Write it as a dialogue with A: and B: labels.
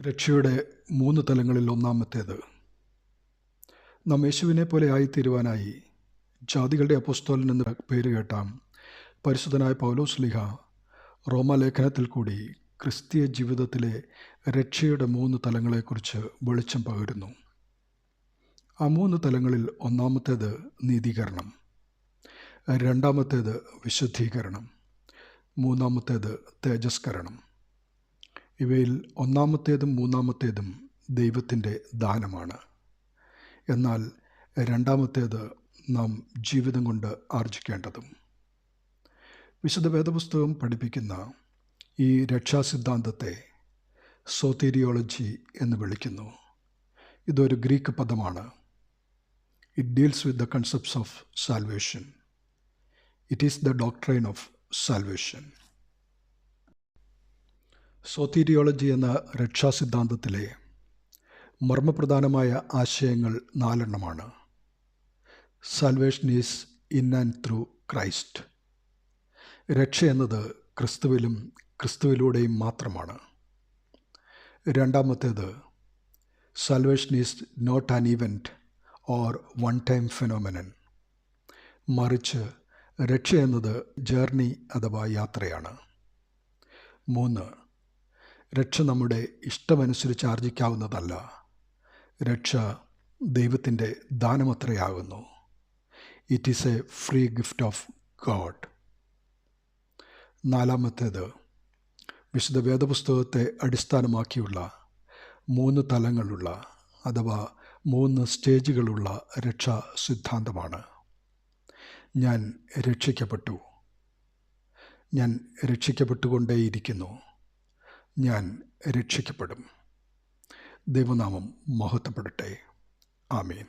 A: രക്ഷയുടെ 3 തലങ്ങളിൽ ഒന്നാമത്തേത്, നാം യേശുവിനെ പോലെ ആയിത്തീരുവാനായി ജാതികളുടെ അപ്പോസ്തലൻ എന്ന് പേരുകേട്ട പരിശുദ്ധനായ പൗലോസ് ശ്ലീഹ റോമാലേഖനത്തിൽ കൂടി ക്രിസ്തീയ ജീവിതത്തിലെ രക്ഷയുടെ 3 തലങ്ങളെക്കുറിച്ച് വെളിച്ചം പകരുന്നു. ആ 3 തലങ്ങളിൽ ഒന്നാമത്തേത് നീതീകരണം, രണ്ടാമത്തേത് വിശുദ്ധീകരണം, മൂന്നാമത്തേത് തേജസ്കരണം. ഇവയിൽ ഒന്നാമത്തേതും മൂന്നാമത്തേതും ദൈവത്തിൻ്റെ ദാനമാണ്. എന്നാൽ രണ്ടാമത്തേത് നാം ജീവിതം കൊണ്ട് ആർജിക്കേണ്ടതും. വിശുദ്ധ വേദപുസ്തകം പഠിപ്പിക്കുന്ന ഈ രക്ഷാസിദ്ധാന്തത്തെ സോതീരിയോളജി എന്ന് വിളിക്കുന്നു. ഇതൊരു ഗ്രീക്ക് പദമാണ്. It deals with the concepts of salvation. It is the doctrine of salvation. Soteriology എന്ന രക്ഷാസിദ്ധാന്തത്തിലെ മർമ്മപ്രധാനമായ ആശയങ്ങൾ 4 salvation is in and through Christ. രക്ഷ എന്നത് ക്രിസ്തുവിലും ക്രിസ്തുവിലൂടെയും മാത്രമാണ്. രണ്ടാമത്തേത്, salvation is not an event or one time phenomenon. മറിച്ച് രക്ഷ എന്നത് ജേർണി അഥവാ യാത്രയാണ്. 3, രക്ഷ നമ്മുടെ ഇഷ്ടമനുസരിച്ച് ആർജിക്കാവുന്നതല്ല. രക്ഷ ദൈവത്തിൻ്റെ ദാനമത്രയാകുന്നു. It is a free gift of God. നാലാമത്തേത്, വിശുദ്ധ വേദപുസ്തകത്തെ അടിസ്ഥാനമാക്കിയുള്ള 3 തലങ്ങളുള്ള അഥവാ 3 സ്റ്റേജുകളുള്ള രക്ഷാ സിദ്ധാന്തമാണ്. ഞാൻ രക്ഷിക്കപ്പെട്ടു, ഞാൻ രക്ഷിക്കപ്പെട്ടുകൊണ്ടേയിരിക്കുന്നു, ഞാൻ രക്ഷിക്കപ്പെടും. ദൈവനാമം മഹത്വപ്പെടട്ടെ. ആമേൻ.